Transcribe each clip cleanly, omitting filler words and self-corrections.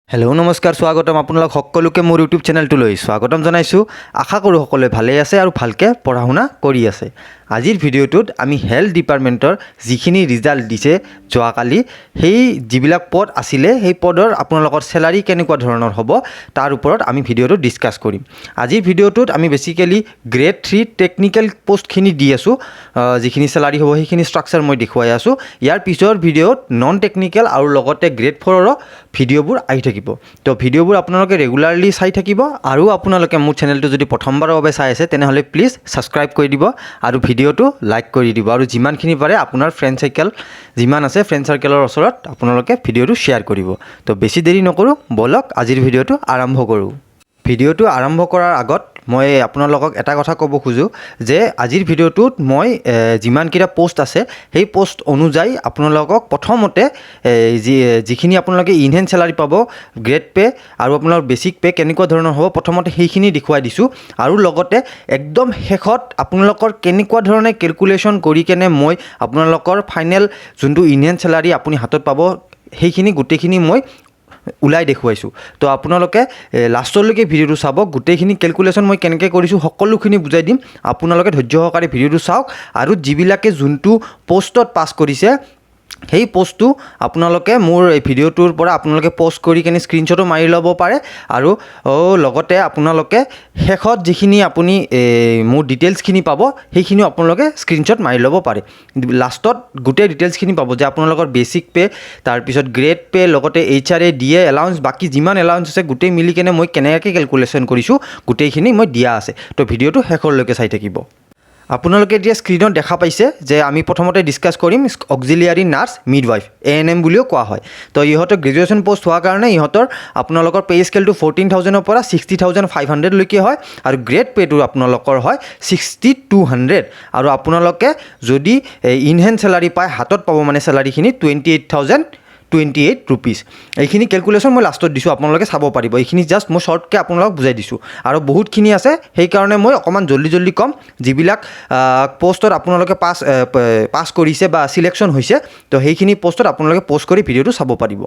Hello' নমস্কাৰ স্বাগতম আপোনালোক সকলোকে মোৰ ইউটিউব চেনেলটোলৈ স্বাগতম জনাইছোঁ। আশা কৰোঁ সকলোৱে ভালেই আছে আৰু ভালকৈ পঢ়া শুনা কৰি আছে। আজিৰ ভিডিঅ'টোত আমি হেল্থ ডিপাৰ্টমেণ্টৰ যিখিনি ৰিজাল্ট দিছে যোৱাকালি, সেই যিবিলাক পদ আছিলে সেই পদৰ আপোনালোকৰ চেলাৰী কেনেকুৱা ধৰণৰ হ'ব তাৰ ওপৰত আমি ভিডিঅ'টো ডিছকাছ কৰিম। আজিৰ ভিডিঅ'টোত আমি বেছিকেলি গ্ৰেড 3 টেকনিকেল পষ্টখিনি দি আছোঁ, যিখিনি চেলাৰী হ'ব সেইখিনি ষ্ট্ৰাকচাৰ মই দেখুৱাই আছোঁ। ইয়াৰ পিছৰ ভিডিঅ'ত নন টেকনিকেল আৰু লগতে গ্ৰেড 4ৰো ভিডিঅ'বোৰ আহি থাকিব। তো ভিডিঅ'বোৰ আপোনালোকে ৰেগুলাৰলি চাই থাকিব আৰু আপোনালোকে মোৰ চেনেলটো যদি প্ৰথমবাৰৰ বাবে চাই আছে তেনেহ'লে প্লিজ ছাবস্ক্ৰাইব কৰি দিব আৰু ভিডিঅ'টো লাইক কৰি দিব আৰু যিমানখিনি পাৰে আপোনাৰ ফ্ৰেণ্ড চাৰ্কেল যিমান আছে ফ্ৰেণ্ড চাৰ্কেলৰ ওচৰত আপোনালোকে ভিডিঅ'টো শ্বেয়াৰ কৰিব। তো বেছি দেৰি নকৰোঁ, ব'লক আজিৰ ভিডিঅ'টো আৰম্ভ কৰোঁ। ভিডিঅ'টো আৰম্ভ কৰাৰ আগত মই আপোনালোকক এটা কথা ক'ব খোজোঁ যে আজিৰ ভিডিঅ'টোত মই যিমানকেইটা পোষ্ট আছে সেই পোষ্ট অনুযায়ী আপোনালোকক প্ৰথমতে যিখিনি আপোনালোকে ইনহেঞ্চ চেলাৰী পাব, গ্ৰেড পে' আৰু আপোনাৰ বেছিক পে' কেনেকুৱা ধৰণৰ হ'ব প্ৰথমতে সেইখিনি দেখুৱাই দিছোঁ আৰু লগতে একদম শেষত আপোনালোকৰ কেনেকুৱা ধৰণে কেলকুলেশ্যন কৰি কেনে মই আপোনালোকৰ ফাইনেল যোনটো ইনহেঞ্চ চেলাৰী আপুনি হাতত পাব সেইখিনি গোটেইখিনি মই ওলাই দেখুৱাইছোঁ। তো আপোনালোকে লাষ্টলৈকে ভিডিঅ'টো চাব, গোটেইখিনি কেলকুলেশ্যন মই কেনেকৈ কৰিছোঁ সকলোখিনি বুজাই দিম। আপোনালোকে ধৈৰ্য সহকাৰে ভিডিঅ'টো চাওক আৰু যিবিলাকে যোনটো পোষ্টত পাছ কৰিছে সেই পোষ্টটো আপোনালোকে মোৰ এই ভিডিঅ'টোৰ পৰা আপোনালোকে প'ষ্ট কৰি কেনে স্ক্ৰীনশ্বটো মাৰি ল'ব পাৰে আৰু লগতে আপোনালোকে শেষত যিখিনি আপুনি মোৰ ডিটেইলছখিনি পাব সেইখিনিও আপোনালোকে স্ক্ৰীনশ্বট মাৰি ল'ব পাৰে। লাষ্টত গোটেই ডিটেইলছখিনি পাব যে আপোনালোকৰ বেছিক পে', তাৰপিছত গ্ৰেড পে', লগতে HRA, DA এলাউন্স, বাকী যিমান এলাউন্স আছে গোটেই মিলি কেনে মই কেনেকৈ কেলকুলেশ্যন কৰিছোঁ গোটেইখিনি মই দিয়া আছে। তো ভিডিঅ'টো শেষলৈকে চাই থাকিব। আপোনালোকে এতিয়া স্ক্ৰীনত দেখা পাইছে যে আমি প্ৰথমতে ডিছকাছ কৰিম অক্সিলিয়াৰী নাৰ্ছ মিডৱাইফ, ANM বুলিও কোৱা হয়। তো ইহঁতৰ গ্ৰেজুৱেশ্যন পষ্ট হোৱাৰ কাৰণে ইহঁতৰ আপোনালোকৰ পে' স্কেলটো 14,000ৰ পৰা 60,500লৈকে হয় আৰু গ্ৰেড পে'টো আপোনালোকৰ হয় 60,200 আৰু আপোনালোকে যদি ইনহেঞ্চ চেলাৰী পায় হাতত পাব মানে চেলাৰীখিনি 28,028 ৰুপিজ। এইখিনি কেলকুলেশ্যন মই লাষ্টত দিছোঁ, আপোনালোকে চাব পাৰিব। এইখিনি জাষ্ট মই শ্বৰ্টকৈ আপোনালোকক বুজাই দিছোঁ আৰু বহুতখিনি আছে সেইকাৰণে মই অকণমান জল্দি ক'ম। যিবিলাক পষ্টত আপোনালোকে পাছ কৰিছে বা ছিলেকশ্যন হৈছে তো সেইখিনি পষ্টত আপোনালোকে পষ্ট কৰি ভিডিঅ'টো চাব পাৰিব।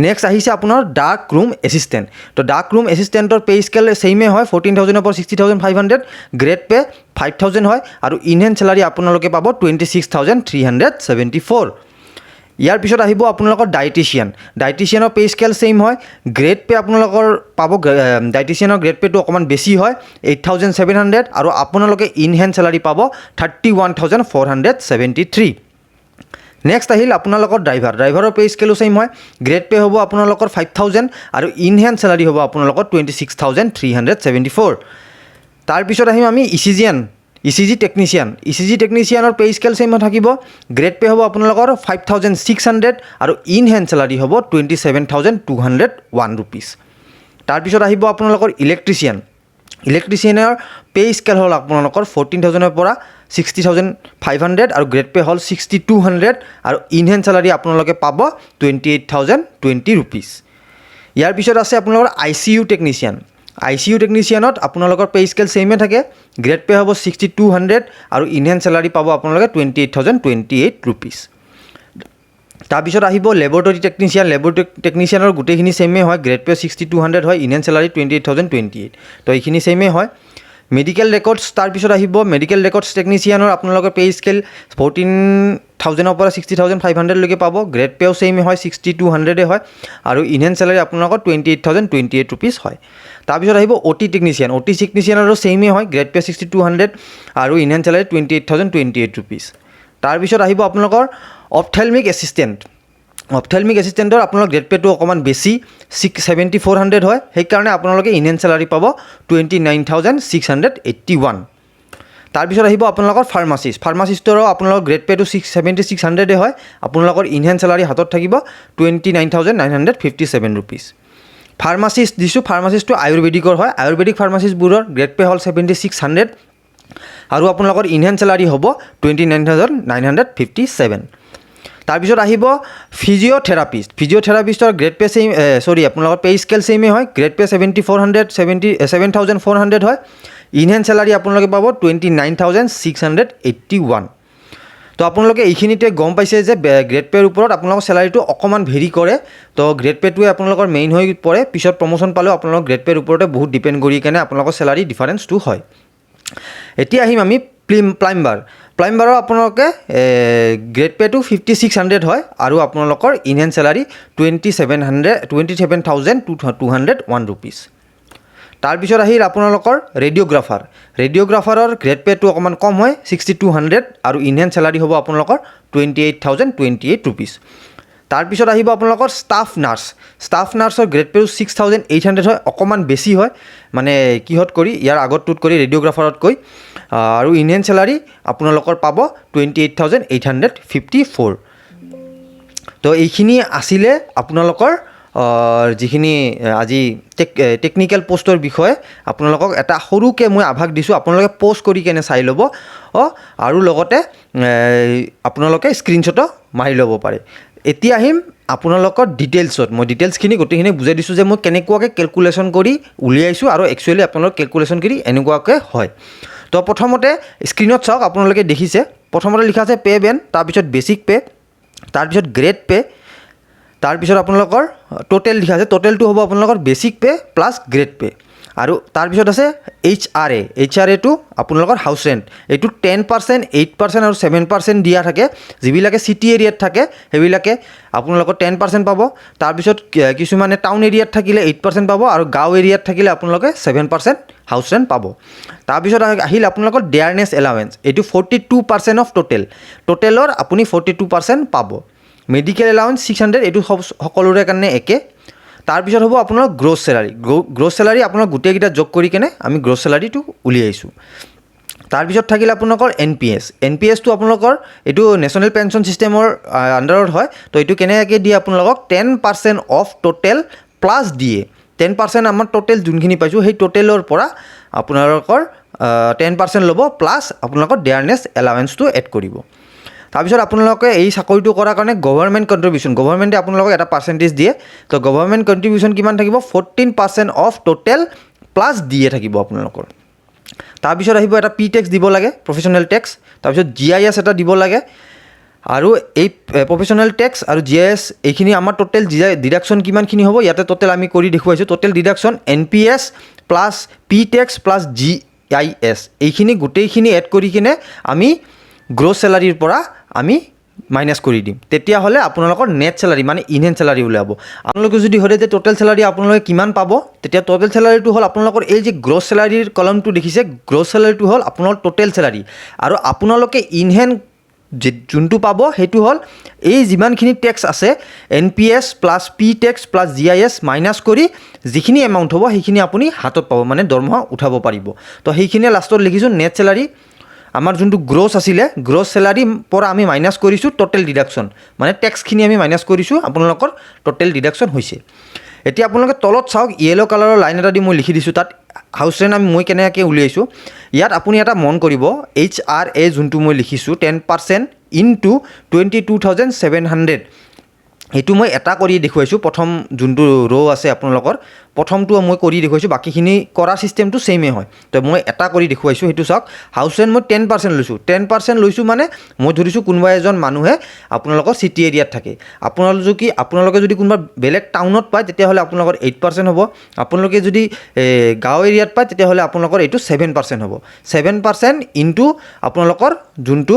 নেক্সট আহিছে আপোনাৰ ডাৰ্ক ৰুম এছিষ্টেণ্ট। তো ডাৰ্ক ৰুম এছিষ্টেণ্টৰ পে' স্কেল ছেইমে হয়, 14,000ৰ পৰা 60,500, গ্ৰেড পে' 5,000 হয় আৰু ইনহেঞ্চ চেলাৰী আপোনালোকে পাব 26,374। ইয়াৰ পিছত আহিব আপোনালোকৰ ডাইটিচিয়ানৰ পে' স্কেল ছেইম হয়, গ্ৰেড পে' আপোনালোকৰ পাব, ডাইটিচিয়ানৰ গ্ৰেড পে'টো অকণমান বেছি হয় 8,700 আৰু আপোনালোকে ইনহেঞ্চ চেলাৰী পাব 31,473। নেক্সট আহিল আপোনালোকৰ ড্ৰাইভাৰৰ পে' স্কেলো ছেইম হয়, গ্ৰেড পে' হ'ব আপোনালোকৰ 5,000 আৰু ইনহেঞ্চ চেলাৰী হ'ব আপোনালোকৰ 26,374। তাৰপিছত আহিম আমি ECG টেকনিচিয়ানৰ পে' স্কেল ছেইম থাকিব, গ্ৰেড পে' হ'ব আপোনালোকৰ 5,600 আৰু ইনহেঞ্চ চেলাৰী হ'ব 27,201 ৰুপিজ। তাৰপিছত আহিব আপোনালোকৰ ইলেক্ট্ৰিচিয়ানৰ পে' স্কেল হ'ল আপোনালোকৰ 14,000ৰ পৰা 60,500 আৰু গ্ৰেড পে' হ'ল 6,200 আৰু ইনহেঞ্চ চেলাৰী আপোনালোকে পাব 28,020 ৰুপিজ। ইয়াৰ পিছত আছে আপোনালোকৰ ICU টেকনিচিয়ানত আপোনালোকৰ পে' স্কেল ছেইমে থাকে, গ্ৰেড পে' হ'ব 6,200 আৰু ইনহেঞ্চ চেলাৰী পাব আপোনালোকে 28,028 ৰুপিজ। তাৰপিছত আহিব লেবৰেটৰী টেকনিচিয়ানৰ গোটেইখিনি ছেইমে হয়, গ্ৰেড পে' 6,200 হয়, ইনহেঞ্চ চেলাৰী 28,028। তো এইখিনি ছেইমে হয়। মেডিকেল ৰেকৰ্ডছ, তাৰপিছত আহিব মেডিকেল ৰেকৰ্ডছ টেকনিচিয়ানৰ আপোনালোকৰ পে' স্কেল 14,000ৰ পৰা 60,500লৈকে পাব, গ্ৰেড পে'ও ছেইমে হয় 6,200 হয় আৰু ইনহেঞ্চ চেলাৰী আপোনালোকৰ 28,028 ৰুপিজ হয়। তাৰপিছত আহিব OT টেকনিচিয়ানৰো ছেইমে হয়, গ্ৰেড পে' 6,200 আৰু ইনহেঞ্চ চেলাৰী 28,028 ৰুপিজ। তাৰপিছত আহিব আপোনালোকৰ অপথেলমিক এছিষ্টেণ্টৰ আপোনালোকৰ গ্ৰেড পে'টো অকণমান বেছি 7,400 হয়, সেইকাৰণে আপোনালোকে ইনহেঞ্চ চেলাৰী পাব 29,681। তাৰপিছত আহিব আপোনালোকৰ ফাৰ্মাচিষ্টৰো আপোনালোকৰ গ্ৰেড পে'টো 7,600 হয়, আপোনালোকৰ ইনহেঞ্চ চেলাৰী হাতত থাকিব 29,957 ৰুপিজ। ফাৰ্মাচিষ্টটো আয়ুৰ্বেদিকৰ হয়, আয়ুৰ্বেদিক ফাৰ্মাচিষ্টবোৰৰ গ্ৰেড পে' হ'ল 7,600 আৰু আপোনালোকৰ ইনহেঞ্চ চেলাৰী হ'ব 29,957। তাৰপিছত আহিব ফিজিঅ'থেৰাপিষ্টৰ গ্ৰেড পে' আপোনালোকৰ পে' স্কেল ছেইমে হয়, গ্ৰেড পে' 7,400 হয়, ইনহেঞ্চ চেলাৰী আপোনালোকে পাব 29,681। তো আপোনালোকে এইখিনিতে গম পাইছে যে গ্ৰেড পেৰ ওপৰত আপোনালোকৰ চেলাৰীটো অকণমান ভেৰি কৰে তো গ্ৰেড পেটোৱে আপোনালোকৰ মেইন হৈ পৰে পিছত প্ৰমোশ্যন পালেও আপোনালোকৰ গ্ৰেড পেৰ ওপৰতে বহুত ডিপেণ্ড কৰি কেনে আপোনালোকৰ চেলাৰী ডিফাৰেঞ্চটো হয় এতিয়া আহিম আমি প্লাইম্বাৰৰ আপোনালোকে গ্ৰেড পেটো 5600 হয় আৰু আপোনালোকৰ ইনহেণ্ড চেলাৰী 27,201 ৰুপিজ তাৰপিছত আহিল আপোনালোকৰ ৰেডিঅ'গ্ৰাফাৰৰ গ্ৰেড পেটো অকণমান কম হয় 6200 আৰু ইনহেণ্ড চেলাৰী হ'ব আপোনালোকৰ 28,028 ৰুপিজ তাৰপিছত আহিব আপোনালোকৰ ষ্টাফ নাৰ্ছৰ গ্ৰেড পেটো 6800 হয় অকণমান বেছি হয় মানে কিহত কৰি ইয়াৰ আগতটোত কৰি ৰেডিঅ'গ্ৰাফাৰতকৈ আৰু ইনহেণ্ড চেলাৰী আপোনালোকৰ পাব 28,854 তো এইখিনি আছিলে আপোনালোকৰ যিখিনি আজি টেকনিক্যাল পোষ্টৰ বিষয়ে আপোনালোকক এটা সৰুকৈ মই আভাস দিছোঁ আপোনালোকে পোষ্ট কৰি কেনে চাই ল'ব আৰু লগতে আপোনালোকে স্ক্ৰীনশ্বটো মাৰি ল'ব পাৰে এতিয়া আহিম আপোনালোকৰ ডিটেইলছত মই ডিটেইলছখিনি গোটেইখিনি বুজাই দিছোঁ যে মই কেনেকুৱাকৈ কেলকুলেশ্যন কৰি উলিয়াইছোঁ আৰু একচুৱেলি আপোনালোক কেলকুলেশ্যন কৰি এনেকুৱাকৈ হয় তো প্ৰথমতে স্ক্ৰীনত চাওক আপোনালোকে দেখিছে প্ৰথমতে লিখা আছে পে বেন তাৰপিছত বেছিক পে তাৰপিছত গ্ৰেড পে তাৰপিছত আপোনালোকৰ টোটেল লিখা আছে টোটেলটো হ'ব আপোনালোকৰ basic pay plus grade pay আৰু তাৰপিছত আছে এইচআৰএটো আপোনালোকৰ হাউচ ৰেণ্ট এইটো 10% 8% আৰু 7% দিয়া থাকে যিবিলাকে চিটি এৰিয়াত থাকে সেইবিলাকে আপোনালোকৰ 10% পাব তাৰপিছত কিছুমানে টাউন এৰিয়াত থাকিলে 8% পাব আৰু গাঁও এৰিয়াত থাকিলে আপোনালোকে 7% হাউচ ৰেণ্ট পাব তাৰপিছত আহিল আপোনালোকৰ ডেয়াৰনেছ এলাৱেঞ্চ এইটো 42% অফ টোটেলৰ আপুনি 42% পাব মেডিকেল এলাউন্স 600 এইটো সকলোৰে কাৰণে একে তাৰপিছত হ'ব আপোনাৰ গ্ৰছ চেলাৰী আপোনাৰ গোটেইকেইটা যোগ কৰি কেনে আমি গ্ৰছ চেলাৰীটো উলিয়াইছোঁ তাৰপিছত থাকিল আপোনালোকৰ এনপিএছটো আপোনালোকৰ এইটো নেশ্যনেল পেঞ্চন ছিষ্টেমৰ আণ্ডাৰত হয় তো এইটো কেনেকৈ দিয়ে আপোনালোকক 10% অফ টোটেল প্লাছ দিয়ে 10% আমাৰ টোটেল যোনখিনি পাইছোঁ সেই টোটেলৰ পৰা আপোনালোকৰ 10% ল'ব প্লাছ আপোনালোকৰ ডেয়াৰনেছ এলাৱেঞ্চটো এড কৰিব তাৰপিছত আপোনালোকে এই চাকৰিটো কৰাৰ কাৰণে গভৰ্ণমেণ্টে আপোনালোকক এটা পাৰ্চেণ্টেজ দিয়ে তো গভৰ্ণমেণ্ট কণ্ট্ৰিবিউশ্যন কিমান থাকিব 14% অফ টোটেল প্লাছ দিয়ে থাকিব আপোনালোকৰ তাৰপিছত আহিব এটা পি টেক্স দিব লাগে প্ৰফেশ্যনেল টেক্স তাৰপিছত GIS এটা দিব লাগে আৰু এই প্ৰফেশ্যনেল টেক্স আৰু GIS এইখিনি আমাৰ টোটেল ডিডাকশ্যন কিমানখিনি হ'ব ইয়াতে টোটেল আমি কৰি দেখুৱাইছোঁ total deduction NPS plus P tax plus GIS এইখিনি গোটেইখিনি এড কৰি কিনে আমি গ্ৰছ চেলাৰীৰ পৰা আমি মাইনাছ কৰি দিম তেতিয়াহ'লে আপোনালোকৰ নেট চেলাৰী মানে ইনহেণ্ড চেলাৰী ওলাব আপোনালোকে যদি সোধে যে টোটেল চেলাৰী আপোনালোকে কিমান পাব তেতিয়া টোটেল চেলাৰীটো হ'ল আপোনালোকৰ এই যে গ্ৰছ চেলাৰীৰ কলমটো দেখিছে গ্ৰছ চেলাৰীটো হ'ল আপোনাৰ টোটেল চেলাৰী আৰু আপোনালোকে ইনহেণ্ড যোনটো পাব সেইটো হ'ল এই যিমানখিনি টেক্স আছে NPS plus P tax plus GIS minus কৰি যিখিনি এমাউণ্ট হ'ব সেইখিনি আপুনি হাতত পাব মানে দৰমহা উঠাব পাৰিব তো সেইখিনিয়ে লাষ্টত লিখিছোঁ নেট চেলাৰী আমাৰ যোনটো গ্ৰছ আছিলে গ্ৰছ চেলাৰী পৰা আমি মাইনাছ কৰিছোঁ টোটেল ডিডাকশ্যন মানে টেক্সখিনি আমি মাইনাছ কৰিছোঁ আপোনালোকৰ টোটেল ডিডাকশ্যন হৈছে এতিয়া আপোনালোকে তলত চাওক য়েলো কালাৰৰ লাইন এটা দি মই লিখি দিছোঁ তাত হাউচ ৰেণ্ট মই কেনেকৈ উলিয়াইছোঁ ইয়াত আপুনি এটা মন কৰিব HRA যোনটো মই লিখিছোঁ 10% ইনটু 22,700 এইটো মই এটা কৰি দেখুৱাইছোঁ প্ৰথম যোনটো আছে আপোনালোকৰ প্ৰথমটো মই কৰি দেখুৱাইছোঁ বাকীখিনি কৰা চিষ্টেমটো ছেইমে হয় তো মই এটা কৰি দেখুৱাইছোঁ সেইটো চাওক হাউচ ৰেণ্ট মই 10% লৈছোঁ 10% লৈছোঁ মানে মই ধৰিছোঁ কোনোবা এজন মানুহে আপোনালোকৰ চিটি এৰিয়াত থাকে আপোনালোকে যদি কোনোবা বেলেগ টাউনত পায় তেতিয়াহ'লে আপোনালোকৰ 8% হ'ব আপোনালোকে যদি গাঁও এৰিয়াত পায় তেতিয়াহ'লে আপোনালোকৰ এইটো 7% হ'ব 7% ইনটু আপোনালোকৰ যোনটো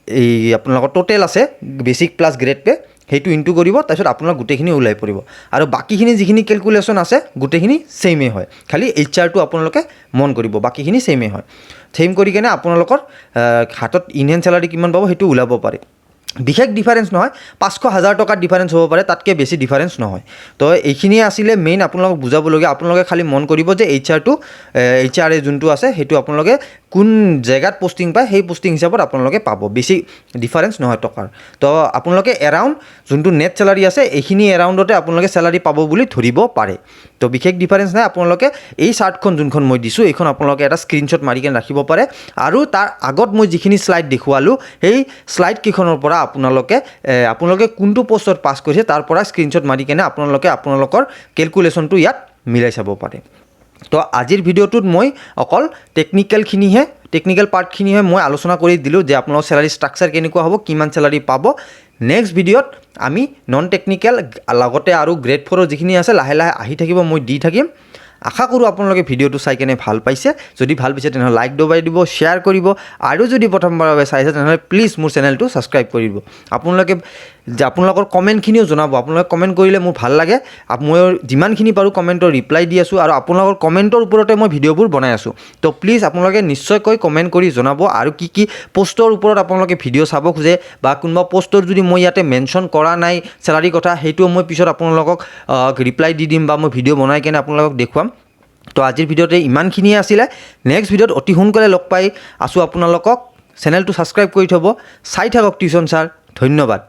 এই আপোনালোকৰ টোটেল আছে বেছিক প্লাছ গ্ৰেড পে সেইটো ইনটু কৰিব তাৰপিছত আপোনাৰ গোটেইখিনি ওলাই পৰিব আৰু বাকীখিনি যিখিনি কেলকুলেশ্যন আছে গোটেইখিনি ছেইমে হয় খালি HRটো আপোনালোকে মন কৰিব বাকীখিনি ছেইমে হয় ছেইম কৰি কেনে আপোনালোকৰ হাতত ইনহেণ্ড চেলাৰী কিমান পাব সেইটো ওলাব পাৰে বিশেষ ডিফাৰেঞ্চ নহয় 500,000 টকাৰ ডিফাৰেঞ্চ হ'ব পাৰে তাতকৈ বেছি ডিফাৰেঞ্চ নহয় তো এইখিনিয়ে আছিলে মেইন আপোনালোকক বুজাবলগীয়া আপোনালোকে খালি মন কৰিব যে HRA যোনটো আছে সেইটো আপোনালোকে কোন জেগাত পোষ্টিং পায় সেই পোষ্টিং হিচাপত আপোনালোকে পাব বেছি ডিফাৰেঞ্চ নহয় টকাৰ তো আপোনালোকে এৰাউণ্ড যোনটো নেট চেলাৰী আছে এইখিনি এৰাউণ্ডতে আপোনালোকে চেলাৰী পাব বুলি ধৰিব পাৰে তো বিশেষ ডিফাৰেঞ্চ নাই আপোনালোকে এই চাৰ্টখন যোনখন মই দিছোঁ এইখন আপোনালোকে এটা স্ক্ৰীনশ্বট মাৰি কেনে ৰাখিব পাৰে আৰু তাৰ আগত মই যিখিনি শ্লাইড দেখুৱালোঁ সেই শ্লাইডকেইখনৰ পৰা আপোনালোকে কোনটো পোষ্টত পাছ কৰিছে তাৰ পৰা স্ক্ৰীনশ্বট মাৰি কেনে আপোনালোকৰ কেলকুলেশ্যনটো ইয়াত মিলাই চাব পাৰে তো আজিৰ ভিডিঅ'টোত মই অকল টেকনিকেল পাৰ্টখিনিহে মই আলোচনা কৰি দিলোঁ যে আপোনালোকৰ চেলাৰী ষ্ট্ৰাকচাৰ কেনেকুৱা হ'ব, কিমান চেলাৰী পাব। নেক্সট ভিডিঅ'ত আমি নন টেকনিকেল লগতে আৰু গ্ৰেড 4ৰ যিখিনি আছে লাহে লাহে আহি থাকিব, মই দি থাকিম। আশা কৰোঁ আপোনালোকে ভিডিঅ'টো চাই কেনে ভাল পাইছে। যদি ভাল পাইছে তেনেহ'লে লাইক দবাই দিব, শ্বেয়াৰ কৰিব, আৰু যদি প্ৰথমবাৰৰ বাবে চাইছে তেনেহ'লে প্লিজ মোৰ চেনেলটো ছাবস্ক্ৰাইব কৰি দিব। আপোনালোকৰ কমেণ্টখিনিও জনাব, আপোনালোকে কমেণ্ট কৰিলে মোৰ ভাল লাগে। মই যিমানখিনি পাৰোঁ কমেণ্টৰ ৰিপ্লাই দি আছোঁ, আৰু আপোনালোকৰ কমেণ্টৰ ওপৰতে মই ভিডিঅ'বোৰ বনাই আছোঁ। তো প্লিজ আপোনালোকে নিশ্চয়কৈ কমেণ্ট কৰি জনাব, আৰু কি পষ্টৰ ওপৰত আপোনালোকে ভিডিঅ' চাব খোজে, বা কোনোবা পষ্টৰ যদি মই ইয়াতে মেনশ্যন কৰা নাই চেলাৰী কথা, সেইটোও মই পিছত আপোনালোকক ৰিপ্লাই দি দিম, বা মই ভিডিঅ' বনাই কেনে আপোনালোকক দেখুৱাম। তো আজিৰ ভিডিঅ'তে ইমানখিনিয়ে আছিলে। নেক্সট ভিডিঅ'ত অতি সোনকালে লগ পাই আছোঁ আপোনালোকক। চেনেলটো ছাবস্ক্ৰাইব কৰি থ'ব। চাই থাকক টিউশ্যন ছাৰ। ধন্যবাদ।